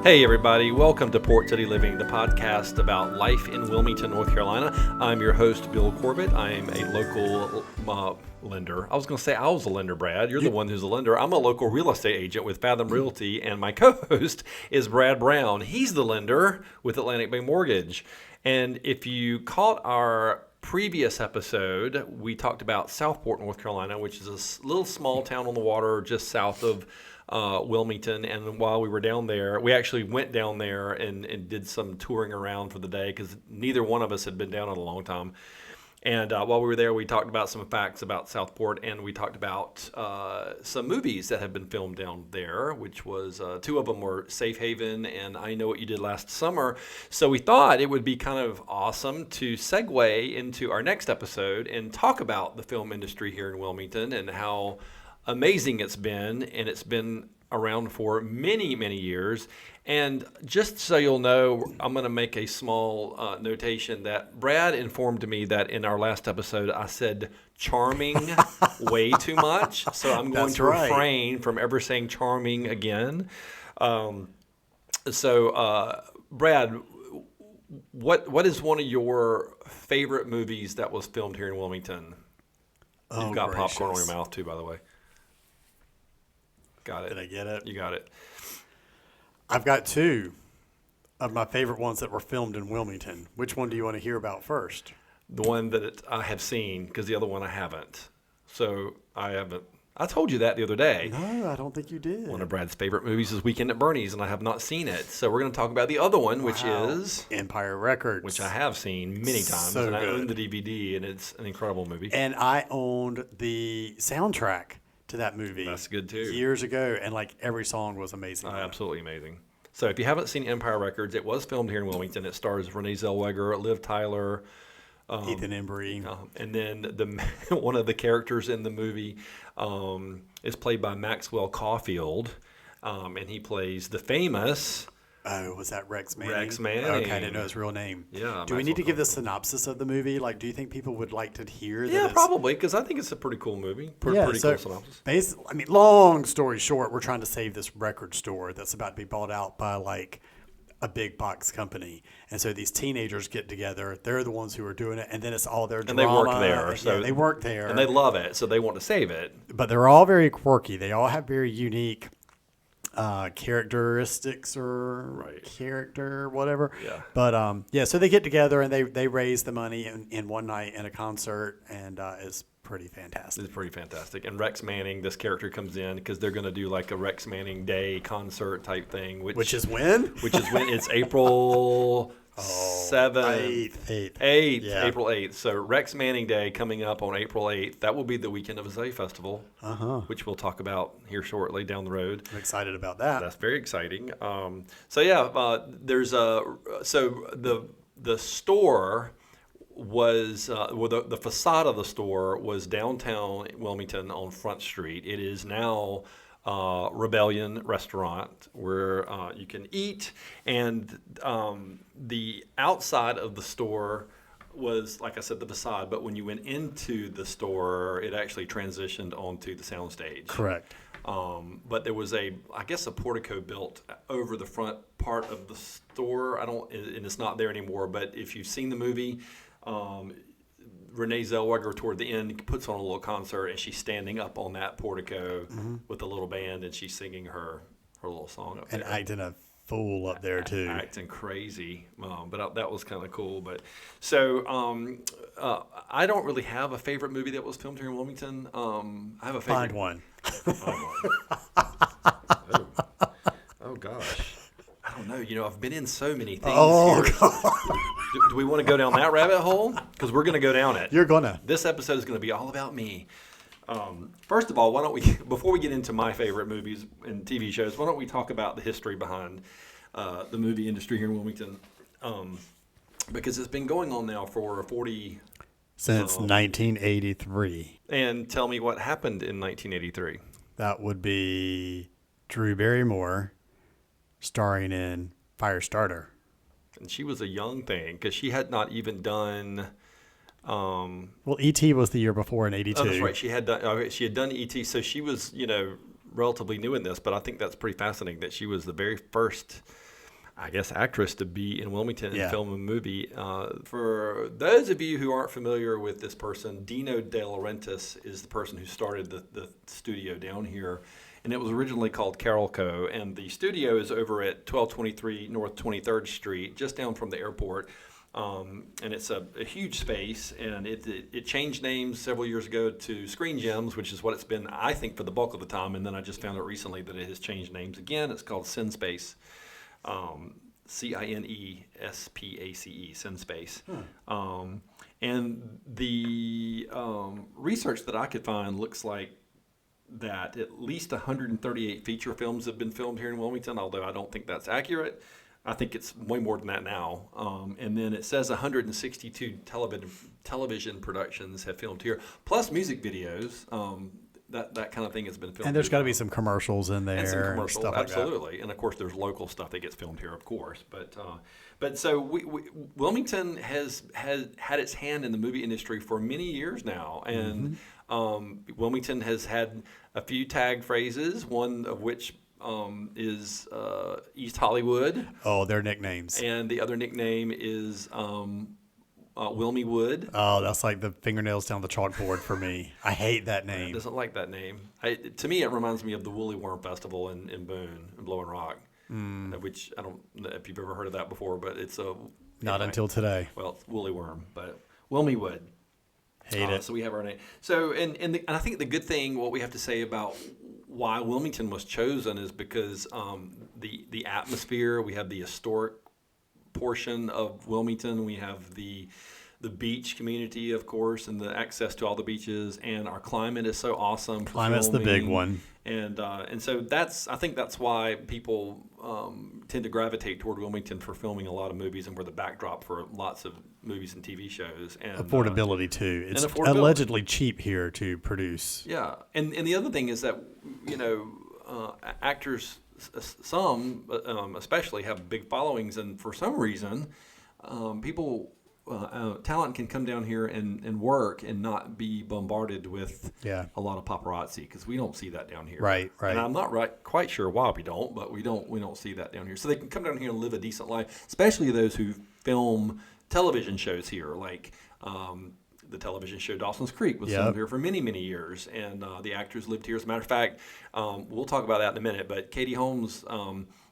Hey everybody, welcome to Port City Living, the podcast about life in Wilmington, North Carolina. I'm your host, Bill Corbett. I'm a local lender. I was going to say I was a lender, Brad. You're the one who's a lender. I'm a local real estate agent with Fathom Realty, and my co-host is Brad Brown. He's the lender with Atlantic Bay Mortgage. And if you caught our previous episode, we talked about Southport, North Carolina, which is a little small town on the water just south of Wilmington. And while we were down there, we actually went down there and did some touring around for the day because neither one of us had been down in a long time. And while we were there, we talked about some facts about Southport, and we talked about some movies that have been filmed down there, which was two of them were Safe Haven and I Know What You Did Last Summer. So we thought it would be kind of awesome to segue into our next episode and talk about the film industry here in Wilmington and how amazing it's been, and it's been around for many, many years. And just so you'll know, I'm going to make a small notation that Brad informed me that in our last episode I said charming way too much. So I'm going to refrain from ever saying charming again. Brad, what is one of your favorite movies that was filmed here in Wilmington? You've got popcorn on your mouth too, by the way. Got it. Did I get it? You got it. I've got two of my favorite ones that were filmed in Wilmington. Which one do you want to hear about first? The one that I have seen, because the other one I haven't. So I haven't. I told you that the other day. No, I don't think you did. One of Brad's favorite movies is Weekend at Bernie's, and I have not seen it. So we're going to talk about the other one, which is Empire Records, which I have seen many times, so and I good. own the DVD, and it's an incredible movie. And I owned the soundtrack to that movie. That's good too. Years ago, and like every song was amazing. Absolutely amazing. So if you haven't seen Empire Records, it was filmed here in Wilmington. It stars Renee Zellweger, Liv Tyler, Ethan Embry. And then one of the characters in the movie is played by Maxwell Caulfield, and he plays the famous... Oh, was that Rex Manning? Rex Manning. Okay, I didn't know his real name. Yeah. Do we need to give the synopsis of the movie? Like, do you think people would like to hear that? Yeah, probably, because I think it's a pretty cool movie. Pretty cool synopsis. Basically, I mean, long story short, we're trying to save this record store that's about to be bought out by like a big box company. And so these teenagers get together. They're the ones who are doing it. And then it's all their drama. And they work there. So they work there. And they love it. So they want to save it. But they're all very quirky. They all have very unique characteristics or character, whatever. Yeah. But so they get together and they raise the money in one night in a concert, and it's pretty fantastic. It's pretty fantastic. And Rex Manning, this character comes in because they're going to do like a Rex Manning Day concert type thing. Which is when? Which is when? It's April 8th. Yeah. April 8th. So Rex Manning Day coming up on April 8th. That will be the weekend of Azalea Festival, which we'll talk about here shortly down the road. I'm excited about that. That's very exciting. There's the store was the facade of the store was downtown Wilmington on Front Street. It is now Rebellion Restaurant where you can eat, and the outside of the store was, like I said, the facade, but when you went into the store, it actually transitioned onto the soundstage. Correct. But there was a portico built over the front part of the store. And it's not there anymore, but if you've seen the movie, Renee Zellweger toward the end puts on a little concert, and she's standing up on that portico with a little band, and she's singing her little song up there. And acting a fool up there too. Acting crazy, but that was kind of cool. But so I don't really have a favorite movie that was filmed here in Wilmington. I have a favorite. Find one. Oh gosh. I don't know. I've been in so many things. Oh, here. God. Do we want to go down that rabbit hole? Because we're going to go down it. You're going to. This episode is going to be all about me. First of all, why don't we, before we get into my favorite movies and TV shows, why don't we talk about the history behind the movie industry here in Wilmington? Because it's been going on now for 40... Since 1983. And tell me what happened in 1983. That would be Drew Barrymore starring in Firestarter. And she was a young thing because she had not even done Well, E.T. was the year before in 82. Oh, that's right. She had done E.T., so she was, relatively new in this, but I think that's pretty fascinating that she was the very first I guess, actress to be in Wilmington and Yeah. film a movie. For those of you who aren't familiar with this person, Dino De Laurentiis is the person who started the studio down here. And it was originally called Carolco. And the studio is over at 1223 North 23rd Street, just down from the airport. And it's a huge space, and it changed names several years ago to Screen Gems, which is what it's been, I think, for the bulk of the time. And then I just found out recently that it has changed names again. It's called CineSpace. CINESPACE, CineSpace. And the research that I could find looks like that at least 138 feature films have been filmed here in Wilmington, although I don't think that's accurate. I think it's way more than that now. And then it says 162 television productions have filmed here, plus music videos. That kind of thing has been filmed. And there's got to be some commercials in there. And some commercials, stuff like that. absolutely. And of course, there's local stuff that gets filmed here, of course. But so Wilmington has had its hand in the movie industry for many years now, and Wilmington has had a few tag phrases. One of which is East Hollywood. Oh, their nicknames. And the other nickname is WilmyWood. Oh, that's like the fingernails down the chalkboard for me. I hate that name. Doesn't like that name. To me, it reminds me of the Woolly Worm Festival in Boone, in Blowing Rock, which I don't know if you've ever heard of that before, but it's a... Not until today. Well, it's Woolly Worm, but WilmyWood. Hate it. So we have our name. So, and I think the good thing, what we have to say about why Wilmington was chosen is because the atmosphere, we have the historic portion of Wilmington, we have the beach community, of course, and the access to all the beaches, and our climate is so awesome. Climate's the big one. And so I think that's why people tend to gravitate toward Wilmington for filming a lot of movies, and we're the backdrop for lots of movies and TV shows. And affordability too. It's affordability. Allegedly cheap here to produce. Yeah, and the other thing is that actors, some especially, have big followings, and for some reason, people. Talent can come down here and work and not be bombarded with a lot of paparazzi, because we don't see that down here. Right. And I'm not quite sure why we don't, but we don't see that down here. So they can come down here and live a decent life, especially those who film television shows here, like the television show Dawson's Creek was filmed here for many, many years, and the actors lived here. As a matter of fact, we'll talk about that in a minute, but Katie Holmes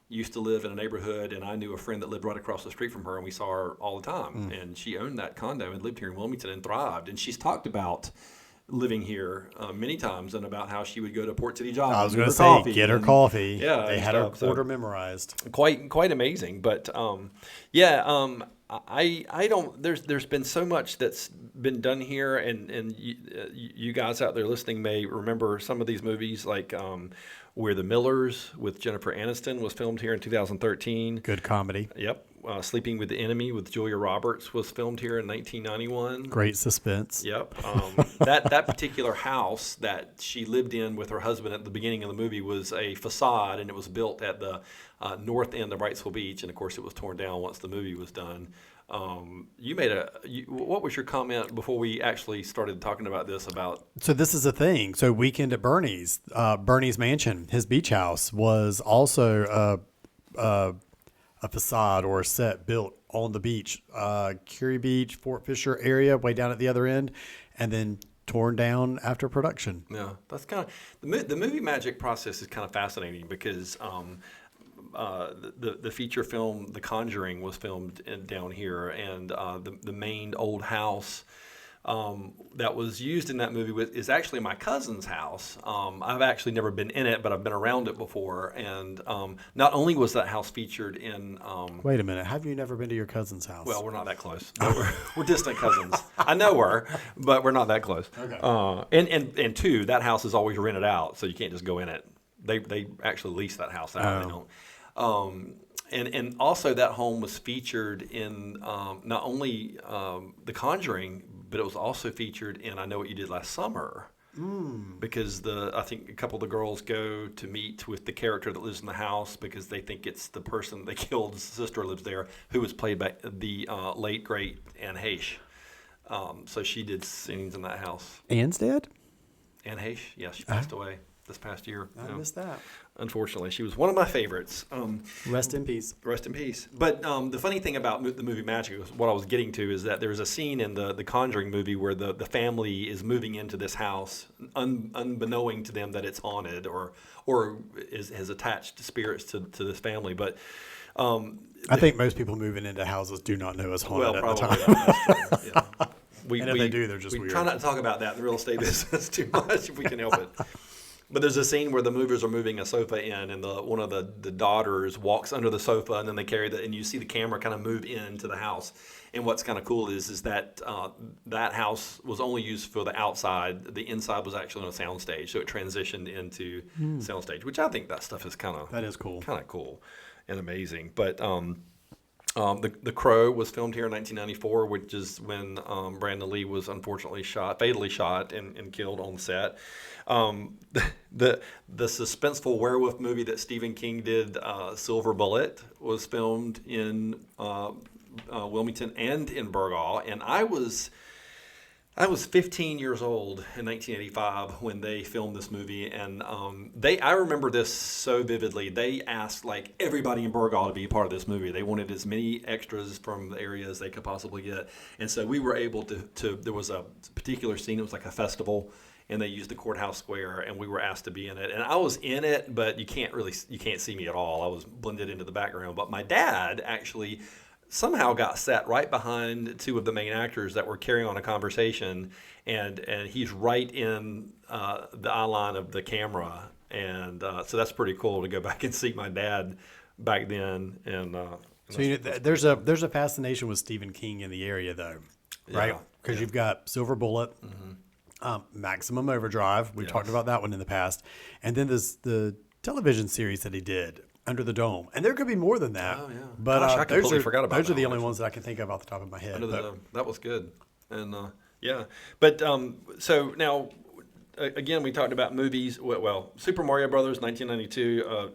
used to live in a neighborhood, and I knew a friend that lived right across the street from her, and we saw her all the time. And she owned that condo and lived here in Wilmington and thrived. And she's talked about living here many times, and about how she would go to Port City Jobs. I was going to say, get her coffee. Yeah, they had her order memorized. Quite amazing. But I don't. There's been so much that's been done here, and you guys out there listening may remember some of these movies, like We're the Millers with Jennifer Aniston was filmed here in 2013. Good comedy. Yep. Sleeping with the Enemy with Julia Roberts was filmed here in 1991. Great suspense. Yep. That particular house that she lived in with her husband at the beginning of the movie was a facade, and it was built at the north end of Wrightsville Beach, and of course it was torn down once the movie was done. What was your comment before we actually started talking about this? So this is a thing. So Weekend at Bernie's, Bernie's mansion, his beach house, was also a facade or a set built on the beach, Curie Beach, Fort Fisher area, way down at the other end, and then torn down after production. Yeah, that's kind of the movie magic process is kind of fascinating, because the feature film The Conjuring was filmed down here, and the main old house that was used in that movie is actually my cousin's house. I've actually never been in it, but I've been around it before. And not only was that house featured in... Wait a minute. Have you never been to your cousin's house? Well, we're not that close. We're distant cousins. I know her, but we're not that close. Okay. And two, that house is always rented out, so you can't just go in it. They actually lease that house out. They don't. And also that home was featured in not only The Conjuring, but it was also featured in I Know What You Did Last Summer. Because I think a couple of the girls go to meet with the character that lives in the house, because they think it's the person they killed. His sister lives there, who was played by the late, great Anne Heche. So she did scenes in that house. Anne's dead? Anne Heche? Yeah, she passed away. this past year. I missed that. Unfortunately, she was one of my favorites. Rest in peace. Rest in peace. But the funny thing about the movie Magic, what I was getting to, is that there's a scene in the Conjuring movie where the family is moving into this house, unbeknowing to them that it's haunted or has attached spirits to this family. But I think most people moving into houses do not know it's haunted at the time. That's true. Yeah. And if they do, they're just we weird. try not to talk about that in the real estate business too much if we can help it. But there's a scene where the movers are moving a sofa in, and one of the daughters walks under the sofa, and then they carry and you see the camera kind of move into the house. And what's kind of cool is that that house was only used for the outside. The inside was actually on a soundstage, so it transitioned into soundstage, which I think that stuff is kind of cool and amazing. But The Crow was filmed here in 1994, which is when Brandon Lee was unfortunately fatally shot and killed on set. The suspenseful werewolf movie that Stephen King did, Silver Bullet, was filmed in Wilmington and in Burgaw, and I was 15 years old in 1985 when they filmed this movie, and I remember this so vividly. They asked like everybody in Burgaw to be a part of this movie. They wanted as many extras from the area as they could possibly get, and so we were able to. There was a particular scene. It was like a festival, and they used the courthouse square, and we were asked to be in it. And I was in it, but you can't see me at all. I was blended into the background. But my dad actually somehow got sat right behind two of the main actors that were carrying on a conversation, and he's right in the eye line of the camera, and so that's pretty cool to go back and see my dad back then. And so there's a fascination with Stephen King in the area, though, right? Because you've got Silver Bullet, Maximum Overdrive. We've talked about that one in the past, and then there's the television series that he did, Under the Dome, and there could be more than that. Oh yeah, but gosh, I completely forgot about those that are the one, only ones that I can think of off the top of my head. Under the Dome. That was good, and yeah. But so now, again, we talked about movies. Well, Super Mario Brothers, 1992.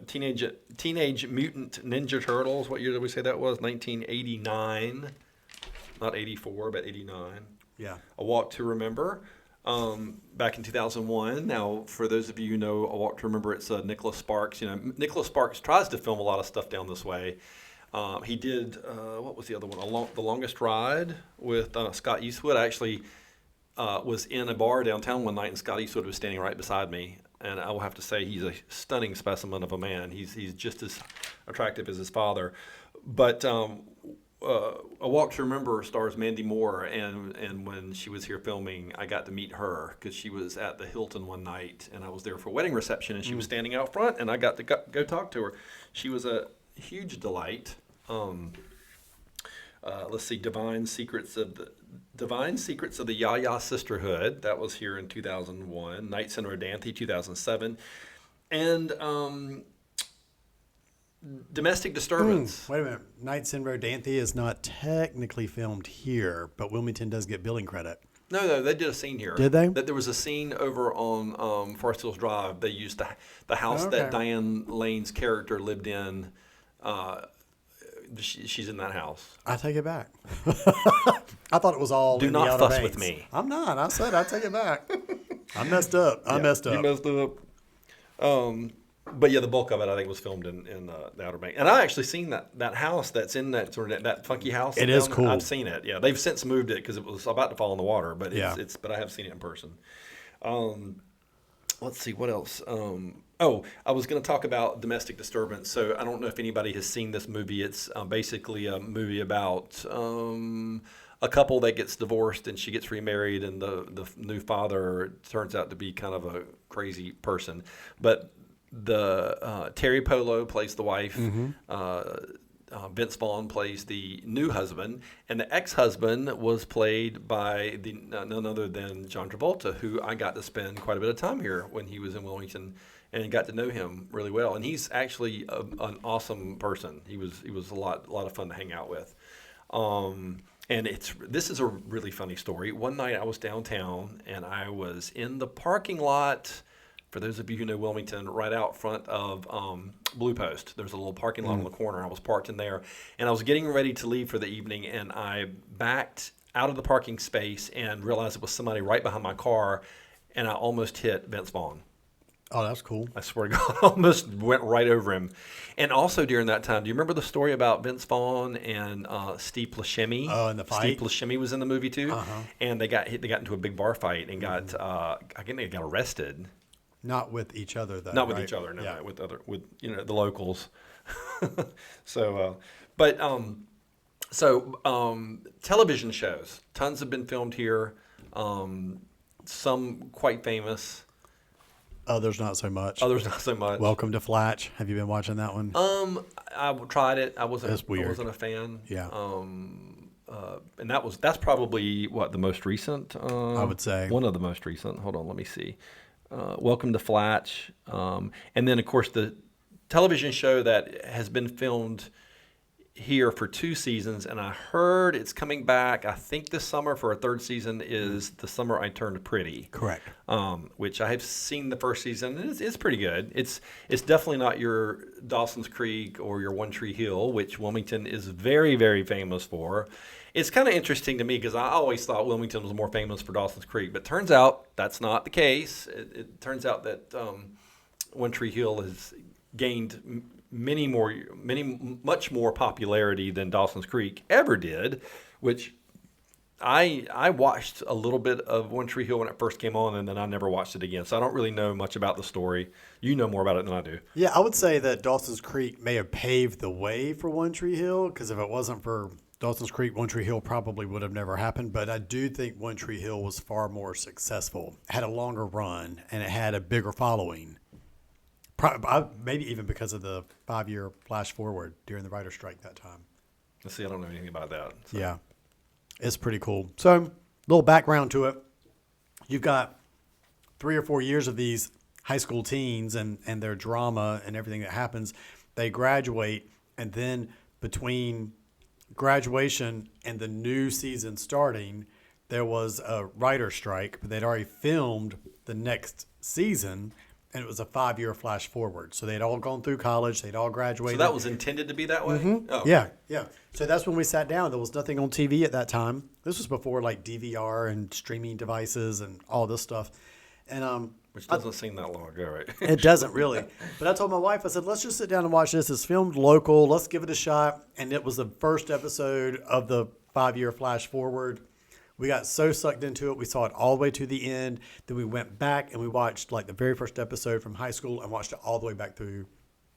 Teenage Mutant Ninja Turtles. What year did we say that was? 1989, not 84, but 89. Yeah. A Walk to Remember. Back in 2001. Now, for those of you who know A Walk to Remember, it's Nicholas Sparks. Nicholas Sparks tries to film a lot of stuff down this way. He did, what was the other one? The Longest Ride with Scott Eastwood. I actually was in a bar downtown one night, and Scott Eastwood was standing right beside me. And I will have to say he's a stunning specimen of a man. He's just as attractive as his father. But A Walk to Remember stars Mandy Moore, and when she was here filming, I got to meet her because she was at the Hilton one night, and I was there for a wedding reception, and she was standing out front, and I got to go talk to her. She was a huge delight. Let's see, Divine Secrets of the Yaya Sisterhood. That was here in 2001. Nights in Rodanthe, 2007, and Domestic Disturbance. Wait a minute. Nights in Rodanthe is not technically filmed here, but Wilmington does get billing credit. No, they did a scene here. Did they? That there was a scene over on Forest Hills Drive. They used the house that Diane Lane's character lived in. She's in that house. I take it back. I thought it was all. Do not fuss with me. I'm not. I said I take it back. I messed up. You messed up. But yeah, the bulk of it I think was filmed in the Outer Banks, and I actually seen that house that's in that sort of that funky house. It is cool. I've seen it. Yeah, they've since moved it because it was about to fall in the water. But but I have seen it in person. Let's see what else. I was going to talk about Domestic Disturbance. So I don't know if anybody has seen this movie. It's basically a movie about a couple that gets divorced and she gets remarried, and the new father turns out to be kind of a crazy person, but the Terry Polo plays the wife. Vince Vaughn plays the new husband, and the ex-husband was played by none other than John Travolta, who I got to spend quite a bit of time here when he was in Wilmington, and got to know him really well. And he's actually an awesome person. He was a lot of fun to hang out with. And this is a really funny story. One night I was downtown, and I was in the parking lot. For those of you who know Wilmington, right out front of Blue Post, there's a little parking lot on the corner. I was parked in there, and I was getting ready to leave for the evening, and I backed out of the parking space and realized it was somebody right behind my car, and I almost hit Vince Vaughn. Oh, that's cool. I swear to God, I almost went right over him. And also during that time, do you remember the story about Vince Vaughn and Steve Buscemi? Oh, in the fight? Steve Buscemi was in the movie too, and they got into a big bar fight and got I think they got arrested. Not with each other, though. Not with right? each other, no, Yeah. with the locals. So, television shows, tons have been filmed here. Some quite famous. Others not so much. Others not so much. Welcome to Flatch. Have you been watching that one? I tried it. I wasn't. That's weird. I wasn't a fan. Yeah. And that's probably what the most recent. I would say one of the most recent. Hold on, let me see. Welcome to Flatch, and then of course the television show that has been filmed here for 2 seasons, and I heard it's coming back. I think this summer for a 3rd season is The Summer I Turned Pretty. Correct. Which I have seen the first season, and it's pretty good. It's definitely not your Dawson's Creek or your One Tree Hill, which Wilmington is very, very famous for. It's kind of interesting to me because I always thought Wilmington was more famous for Dawson's Creek, but turns out that's not the case. It turns out that One Tree Hill has gained much more popularity than Dawson's Creek ever did, which I watched a little bit of One Tree Hill when it first came on, and then I never watched it again. So I don't really know much about the story. You know more about it than I do. Yeah, I would say that Dawson's Creek may have paved the way for One Tree Hill, because if it wasn't for Dawson's Creek, One Tree Hill probably would have never happened. But I do think One Tree Hill was far more successful, had a longer run, and it had a bigger following. Maybe even because of the 5-year flash forward during the writer's strike that time. Let's see, I don't know anything about that. So. Yeah, it's pretty cool. So, a little background to it. You've got 3 or 4 years of these high school teens and their drama and everything that happens. They graduate, and then between graduation and the new season starting, there was a writer's strike, but they'd already filmed the next season. And it was a 5-year flash forward. So they'd all gone through college. They'd all graduated. So that was intended to be that way? Mm-hmm. Oh. Yeah. So that's when we sat down. There was nothing on TV at that time. This was before like DVR and streaming devices and all this stuff. And which doesn't seem that long ago, right? It doesn't really. But I told my wife, I said, let's just sit down and watch this. It's filmed local. Let's give it a shot. And it was the first episode of the 5-year flash forward. We got so sucked into it. We saw it all the way to the end. Then we went back and we watched like the very first episode from high school and watched it all the way back through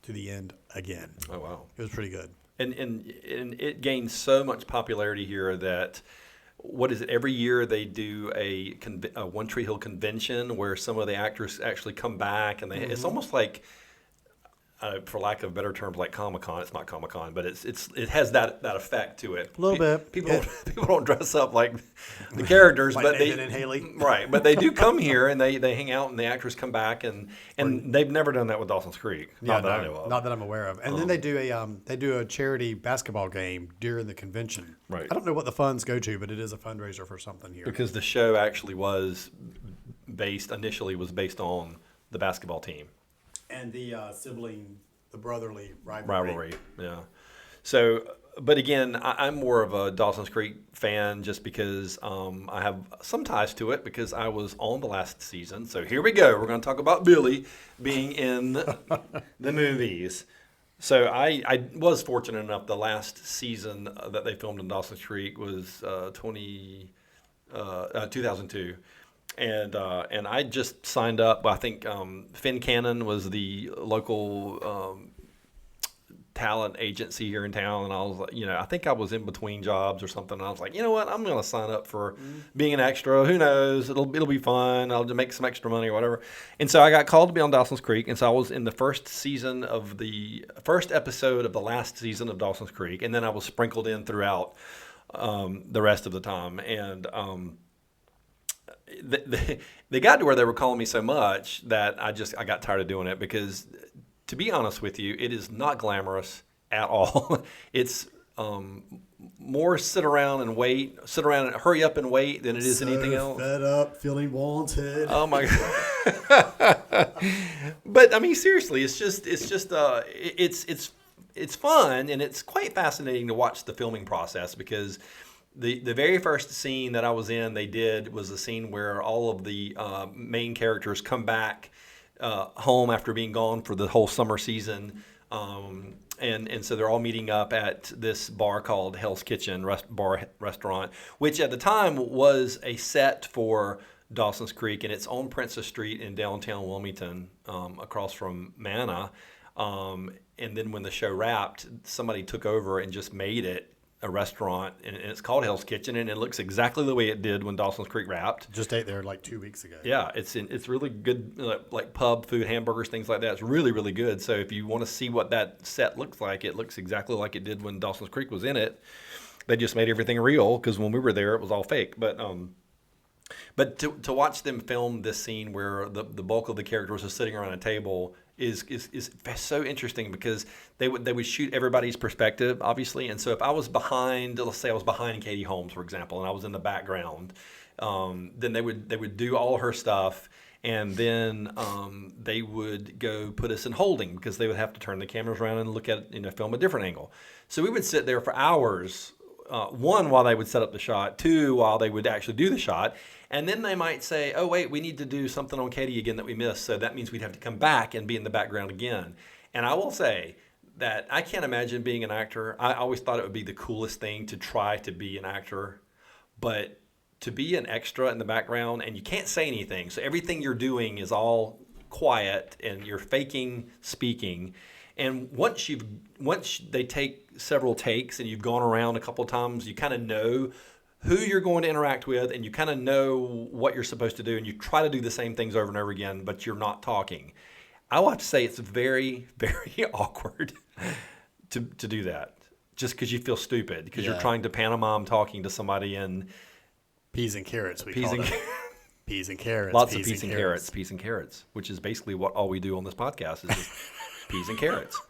to the end again. Oh, wow. It was pretty good. And it gained so much popularity here that, what is it, every year they do a One Tree Hill convention where some of the actors actually come back, and it's almost like, for lack of better terms, like Comic-Con. It's not Comic-Con, but it has that effect to it. A little bit. People don't dress up like the characters, like but Nathan and Haley. Right, but they do come here and they hang out, and the actors come back, and they've never done that with Dawson's Creek. Not that I know of. Not that I'm aware of. And then they do a charity basketball game during the convention. Right. I don't know what the funds go to, but it is a fundraiser for something here. Because the show actually initially was based on the basketball team. And the the brotherly rivalry. Yeah. So, but again, I'm more of a Dawson's Creek fan just because I have some ties to it because I was on the last season. So here we go. We're going to talk about Billy being in the movies. So I was fortunate enough. The last season that they filmed in Dawson's Creek was 2002. And I just signed up. I think Finn Cannon was the local talent agency here in town, and I was like, I think I was in between jobs or something, and I was like, you know what, I'm going to sign up for being an extra. Who knows? It'll be fun. I'll just make some extra money or whatever. And so I got called to be on Dawson's Creek, and so I was in the first episode of the last season of Dawson's Creek, and then I was sprinkled in throughout the rest of the time, and they got to where they were calling me so much that I got tired of doing it because, to be honest with you, it is not glamorous at all. It's more sit around and hurry up and wait than it is anything else. Fed up, feeling wanted. Oh my God! But I mean, seriously, it's fun, and it's quite fascinating to watch the filming process because. The very first scene that I was in, was a scene where all of the main characters come back home after being gone for the whole summer season. And so they're all meeting up at this bar called Hell's Kitchen restaurant, which at the time was a set for Dawson's Creek, and it's on Princess Street in downtown Wilmington, across from Manna. And then when the show wrapped, somebody took over and just made it a restaurant, and it's called Hell's Kitchen, and it looks exactly the way it did when Dawson's Creek wrapped. Just ate there like 2 weeks ago. Yeah, it's really good, like pub food, hamburgers, things like that. It's really, really good. So if you want to see what that set looks like, it looks exactly like it did when Dawson's Creek was in it. They just made everything real, because when we were there, it was all fake. But to watch them film this scene where the bulk of the characters are sitting around a table is so interesting, because they would shoot everybody's perspective, obviously. And so if I was behind, let's say I was behind Katie Holmes, for example, and I was in the background, then they would do all her stuff, and then they would go put us in holding, because they would have to turn the cameras around and look at film a different angle. So we would sit there for hours. One, while they would set up the shot. Two, while they would actually do the shot. And then they might say, oh, wait, we need to do something on Katie again that we missed. So that means we'd have to come back and be in the background again. And I will say that I can't imagine being an actor. I always thought it would be the coolest thing to try to be an actor. But to be an extra in the background, and you can't say anything. So everything you're doing is all quiet, and you're faking speaking. And once they take several takes and you've gone around a couple of times, you kind of know who you're going to interact with, and you kind of know what you're supposed to do, and you try to do the same things over and over again, but you're not talking. I will have to say it's very, very awkward to do that, just because you feel stupid, because you're trying to pantomime talking to somebody in peas and carrots. Peas and carrots. Lots of peas and carrots. Peas and carrots, which is basically what all we do on this podcast is just peas and carrots.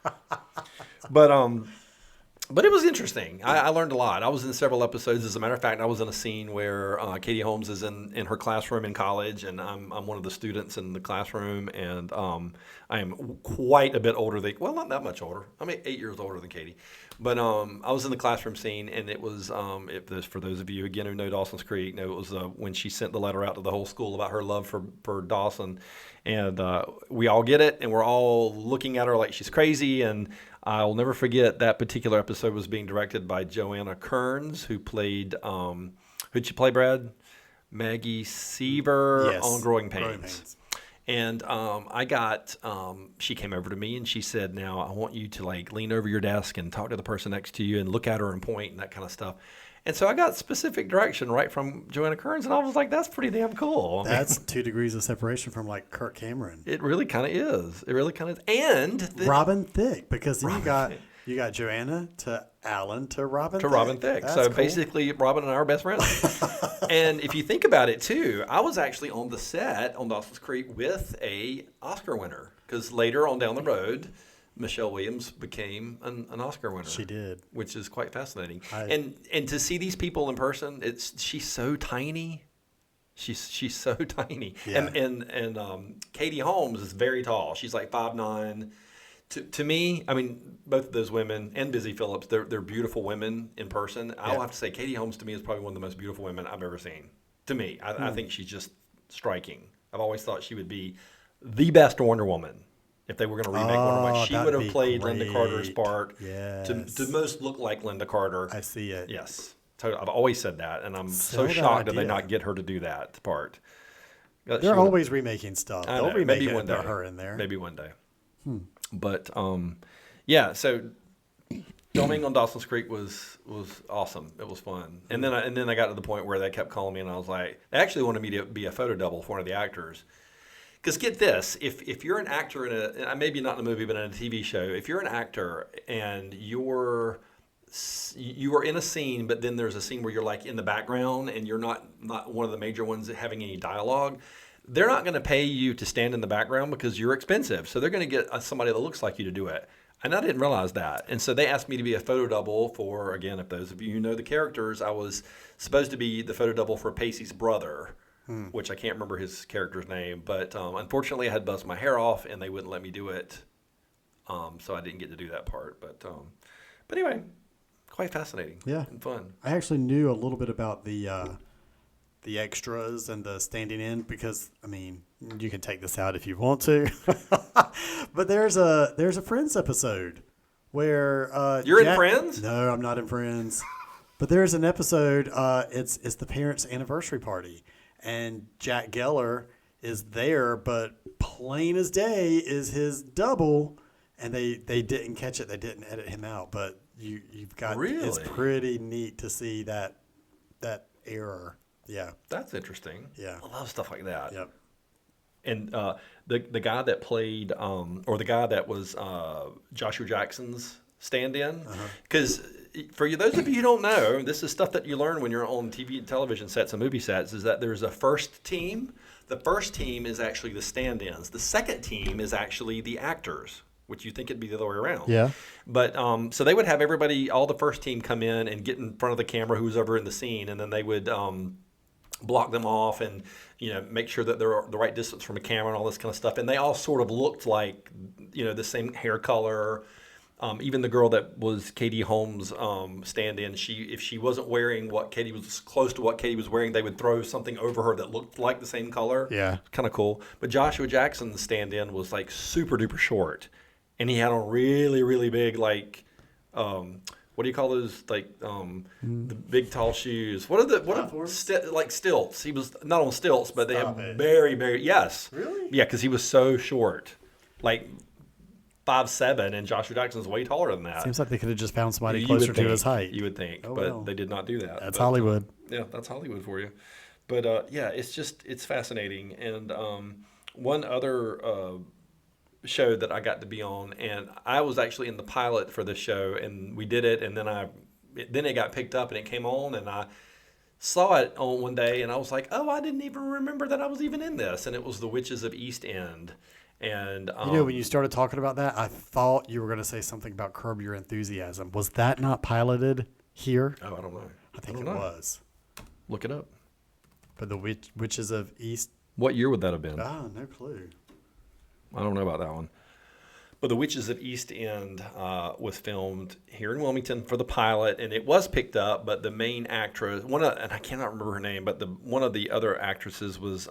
But it was interesting. I learned a lot. I was in several episodes. As a matter of fact, I was in a scene where Katie Holmes is in her classroom in college, and I'm one of the students in the classroom, and I am quite a bit older than, well, not that much older. I'm 8 years older than Katie. But I was in the classroom scene, and it was, for those of you, again, who know Dawson's Creek, know it was when she sent the letter out to the whole school about her love for Dawson. And we all get it, and we're all looking at her like she's crazy. And I'll never forget that particular episode was being directed by Joanna Kearns, who played, who'd she play, Brad? Maggie Seaver on Growing Pains. And she came over to me and she said, now I want you to lean over your desk and talk to the person next to you and look at her and point and that kind of stuff. And so I got specific direction right from Joanna Kearns, and I was like, that's pretty damn cool. That's 2 degrees of separation from Kirk Cameron. It really kind of is. It really kind of is. And Robin Thicke, because then you got Joanna to Alan to Robin Thicke. Robin Thicke. So cool. Basically, Robin and I are best friends. And if you think about it, too, I was actually on the set on Dawson's Creek with a Oscar winner, because later on down the road, Michelle Williams became an Oscar winner. She did, which is quite fascinating. And to see these people in person, she's so tiny. She's so tiny. Yeah. And Katie Holmes is very tall. She's like 5'9". To me, I mean, both of those women and Busy Phillips, they're beautiful women in person. I'll have to say Katie Holmes to me is probably one of the most beautiful women I've ever seen. To me, I think she's just striking. I've always thought she would be the best Wonder Woman. If they were going to remake Wonder Woman, she would have played great. Linda Carter's part to most look like Linda Carter. I see it. Yes. Totally. I've always said that, and I'm so shocked that they not get her to do that part. They're always remaking stuff. They'll remake maybe it one day. Put her in there. Maybe one day. But, so filming on Dawson's Creek was awesome. It was fun. And then I got to the point where they kept calling me, and I was like, they actually wanted me to be a photo double for one of the actors. Because get this, if you're an actor in maybe not in a movie, but in a TV show, if you're an actor and you are in a scene, but then there's a scene where you're in the background and you're not one of the major ones having any dialogue, they're not going to pay you to stand in the background because you're expensive. So they're going to get somebody that looks like you to do it. And I didn't realize that. And so they asked me to be a photo double for, again, if those of you who know the characters, I was supposed to be the photo double for Pacey's brother. Which I can't remember his character's name, but unfortunately I had buzzed my hair off and they wouldn't let me do it, so I didn't get to do that part. But anyway, quite fascinating, and fun. I actually knew a little bit about the the extras and the standing in, because I mean, you can take this out if you want to, but there's a Friends episode where You're in Friends? No, I'm not in Friends. But there's an episode. It's the parents' anniversary party, and Jack Geller is there, but plain as day is his double, and they didn't catch it. They didn't edit him out. But you've got Really? It's pretty neat to see that error. Yeah, That's interesting. Yeah. I love stuff like that. yep. And the guy that played, or the guy that was Joshua Jackson's stand-in, because for you, those of you who don't know, this is stuff that you learn when you're on TV and television sets and movie sets, is that there's a first team. The first team is actually the stand-ins. The second team is actually the actors, which you think it'd be the other way around. Yeah. But so they would have everybody, all the first team come in and get in front of the camera who's over in the scene, and then they would block them off and, make sure that they're the right distance from a camera and all this kind of stuff. And they all sort of looked like, the same hair color. Even the girl that was Katie Holmes' stand-in, if she wasn't wearing what Katie was close to what Katie was wearing, they would throw something over her that looked like the same color. Yeah. Kind of cool. But Joshua Jackson's stand-in was like super duper short, and he had on really, really big, like, what do you call those, like, the big tall shoes? Like stilts. He was not on stilts, but they have very, very, yes. Really? Yeah, because he was so short, like 5'7", and Joshua Jackson's way taller than that. Seems like they could have just found somebody You closer would to think, his height. You would think, Oh, but well. they did not do that. That's But, Hollywood. yeah, that's Hollywood for you. But yeah, it's fascinating. And one other show that I got to be on, and I was actually in the pilot for this show, and we did it, and then it got picked up and it came on, and I saw it on one day, and I was like, oh, I didn't even remember that I was even in this, and it was The Witches of East End. And when you started talking about that, I thought you were going to say something about Curb Your Enthusiasm. Was that not piloted here? oh, I don't know. I think don't it know. was. Look it up. But the Witches of East. What year would that have been? No clue. I don't know about that one. But The Witches of East End was filmed here in Wilmington for the pilot, and it was picked up. But the main actress, and I cannot remember her name, but one of the other actresses was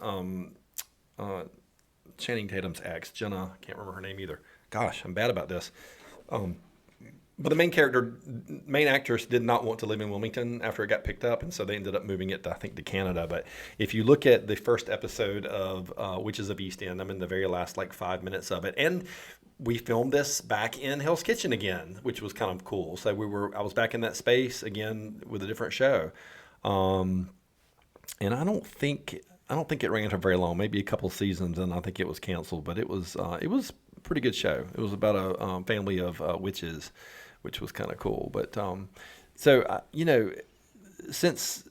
Channing Tatum's ex, Jenna. I can't remember her name either. Gosh, I'm bad about this. But the main actress did not want to live in Wilmington after it got picked up, and so they ended up moving it, to Canada. But if you look at the first episode of Witches of East End, I'm in the very last 5 minutes of it, and we filmed this back in Hell's Kitchen again, which was kind of cool. So I was back in that space again with a different show, and I don't think it ran for very long, maybe a couple seasons, and I think it was canceled. But it was a pretty good show. It was about a family of witches, which was kind of cool. But since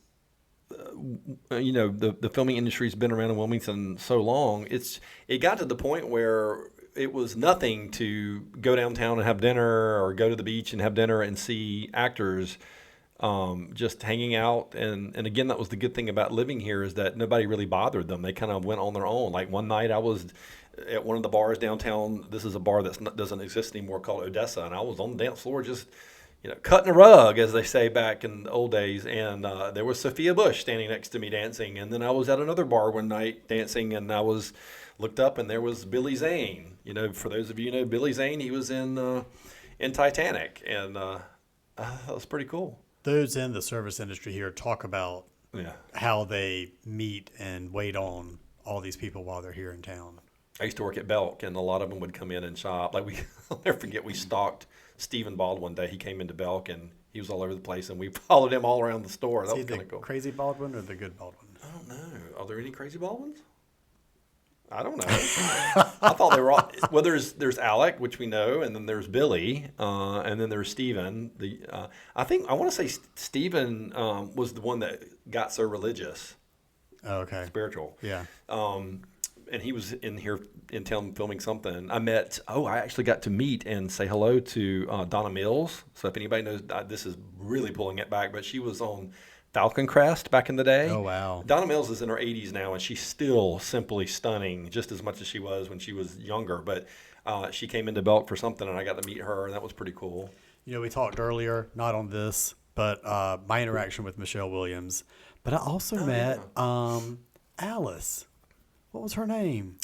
the filming industry's been around in Wilmington so long, it got to the point where it was nothing to go downtown and have dinner, or go to the beach and have dinner and see actors just hanging out. And again, that was the good thing about living here, is that nobody really bothered them. They kind of went on their own. Like one night I was at one of the bars downtown. This is a bar that doesn't exist anymore, called Odessa. And I was on the dance floor just, cutting a rug, as they say back in the old days. And there was Sophia Bush standing next to me dancing. And then I was at another bar one night dancing, and I looked up, and there was Billy Zane. For those of you who know Billy Zane, he was in Titanic. And that was pretty cool. Those in the service industry here talk about how they meet and wait on all these people while they're here in town. I used to work at Belk, and a lot of them would come in and shop. I'll never forget, we stalked Stephen Bald one day. He came into Belk, and he was all over the place, and we followed him all around the store. That was kind of cool. Crazy Baldwin or the good Baldwin? I don't know. Are there any crazy Baldwins? I don't know. I thought they were all. Well, there's Alec, which we know, and then there's Billy, and then there's Stephen. I want to say Stephen was the one that got so religious. Oh, okay. Spiritual. Yeah. And he was in here in town filming something. I actually got to meet and say hello to Donna Mills. So if anybody knows, this is really pulling it back, but she was on Falcon Crest back in the day. Oh, wow. Donna Mills is in her 80s now, and she's still simply stunning, just as much as she was when she was younger. But she came into Belk for something, and I got to meet her, and that was pretty cool. We talked earlier, not on this, but my interaction with Michelle Williams. But I also met Alice. What was her name?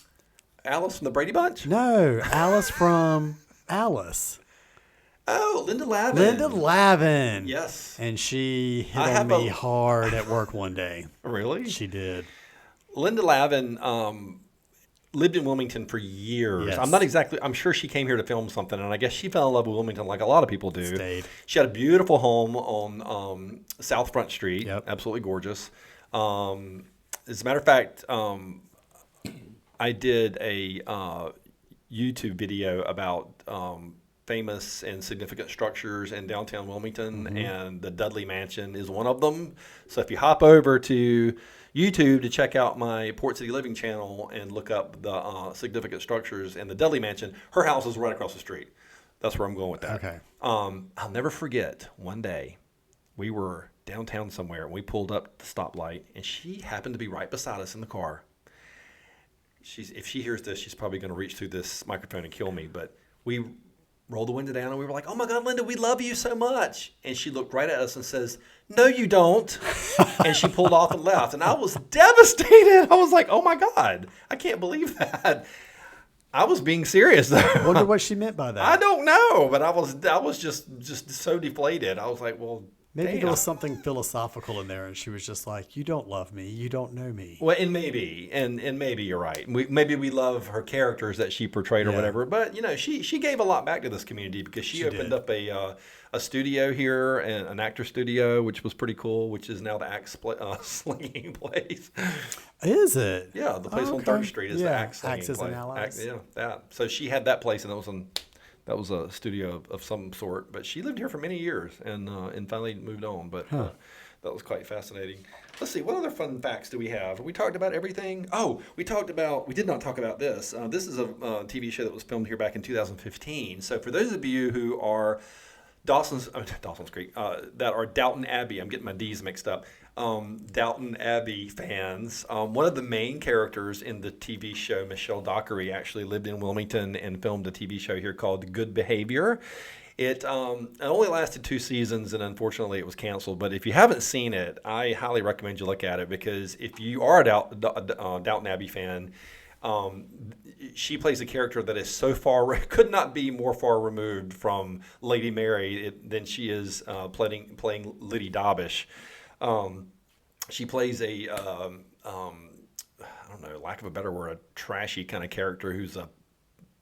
Alice from the Brady Bunch? No, Alice from Alice. Oh, Linda Lavin. Linda Lavin. Yes. And she hit I on have me a- hard at work one day. Really? She did. Linda Lavin lived in Wilmington for years. Yes. I'm sure she came here to film something, and I guess she fell in love with Wilmington like a lot of people do. Stayed. She had a beautiful home on South Front Street. Yep. Absolutely gorgeous. As a matter of fact, I did a YouTube video about famous and significant structures in downtown Wilmington, and the Dudley Mansion is one of them. So if you hop over to YouTube to check out my Port City Living channel and look up the significant structures in the Dudley Mansion, her house is right across the street. That's where I'm going with that. Okay. I'll never forget one day we were downtown somewhere and we pulled up the stoplight and she happened to be right beside us in the car. If she hears this, she's probably going to reach through this microphone and kill me. But we rolled the window down and we were like, "Oh my God, Linda, we love you so much." And she looked right at us and says, "No, you don't." And she pulled off and left. And I was devastated. I was like, "Oh my God, I can't believe that." I was being serious though. Wonder what she meant by that. I don't know, but I was just so deflated. I was like, well, Maybe damn. there was something philosophical in there, and she was just like, "You don't love me. You don't know me." Well, and maybe you're right. Maybe we love her characters that she portrayed or Yeah. whatever. But she gave a lot back to this community because she opened up a studio here, and an actor studio, which was pretty cool. Which is now the axe slinging place. Is it? Yeah, the place on Okay. 3rd Street is the Yeah, axe slinging Axes place. and Allies. Yeah, that. So she had that place, and that was a studio of some sort. But she lived here for many years, and finally moved on. But that was quite fascinating. Let's see, what other fun facts do we have? We talked about everything. Oh, we did not talk about this. This is a TV show that was filmed here back in 2015. So for those of you who are Dawson's Creek, that are Downton Abbey. I'm getting my D's mixed up. Downton Abbey fans. One of the main characters in the TV show, Michelle Dockery, actually lived in Wilmington and filmed a TV show here called Good Behavior. It only lasted 2 seasons, and unfortunately it was canceled. But if you haven't seen it, I highly recommend you look at it, because if you are a Downton Abbey fan, she plays a character that is so could not be more far removed from Lady Mary than she is playing Liddy Dobbish. She plays I don't know, lack of a better word, a trashy kind of character who's a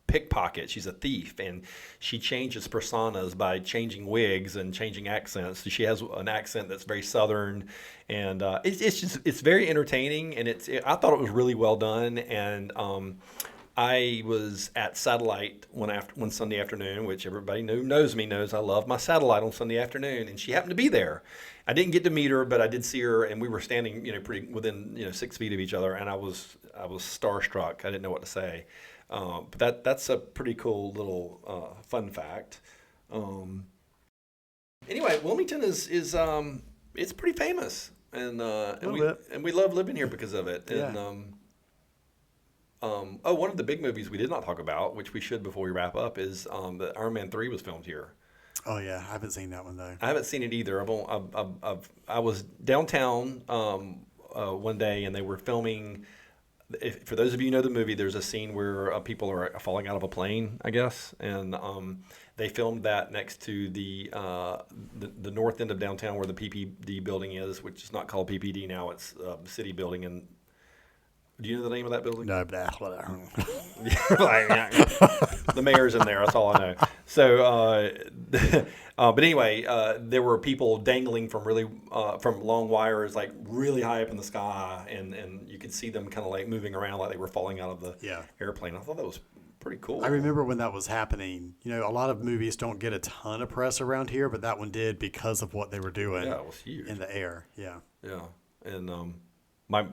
pickpocket. She's a thief, and she changes personas by changing wigs and changing accents. So she has an accent that's very Southern, and it's very entertaining, and I thought it was really well done. And I was at Satellite one Sunday afternoon, which everybody who knows me knows I love my Satellite on Sunday afternoon, and she happened to be there. I didn't get to meet her, but I did see her, and we were standing, pretty within 6 feet of each other, and I was starstruck. I didn't know what to say. But that's a pretty cool little fun fact. Anyway, Wilmington is it's pretty famous, and we love living here because of it. Yeah. And one of the big movies we did not talk about, which we should before we wrap up, is that Iron Man 3 was filmed here. Oh yeah, I haven't seen that one though. I haven't seen it either. I was downtown one day, and they were filming. For those of you who know the movie, there's a scene where people are falling out of a plane, I guess, and they filmed that next to the north end of downtown where the PPD building is, which is not called PPD now; it's City Building. And do you know the name of that building? No, but The mayor's in there. That's all I know. So, but anyway, there were people dangling from long wires, like really high up in the sky, and you could see them kind of like moving around like they were falling out of the airplane. I thought that was pretty cool. I remember when that was happening. A lot of movies don't get a ton of press around here, but that one did because of what they were doing. Yeah, it was huge in the air. Yeah. Yeah, and my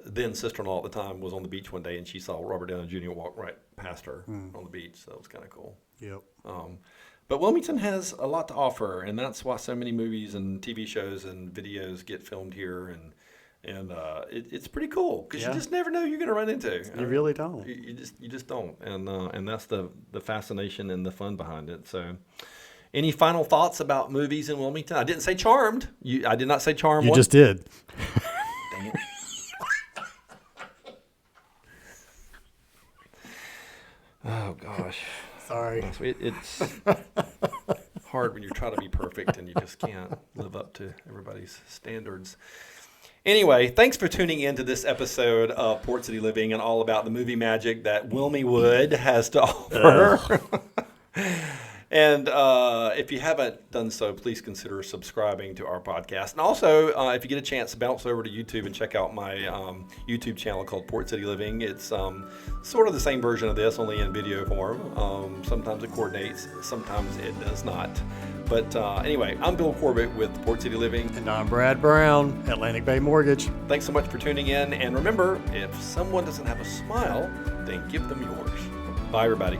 then sister-in-law at the time was on the beach one day, and she saw Robert Downey Jr. walk right past her on the beach. So it was kind of cool. Yep. But Wilmington has a lot to offer, and that's why so many movies and TV shows and videos get filmed here, and it's pretty cool because you just never know who you're going to run into. You really don't. You just don't, and that's the fascination and the fun behind it. So Any final thoughts about movies in Wilmington? I didn't say Charmed. I did not say Charmed. You just did. Dang it. Oh, gosh. Sorry. It's hard when you try to be perfect and you just can't live up to everybody's standards. Anyway, thanks for tuning in to this episode of Port City Living and all about the movie magic that WilmyWood has to offer. And if you haven't done so, please consider subscribing to our podcast. And also, if you get a chance, bounce over to YouTube and check out my YouTube channel called Port City Living. It's sort of the same version of this, only in video form. Sometimes it coordinates, sometimes it does not. But anyway, I'm Bill Corbett with Port City Living. And I'm Brad Brown, Atlantic Bay Mortgage. Thanks so much for tuning in. And remember, if someone doesn't have a smile, then give them yours. Bye, everybody.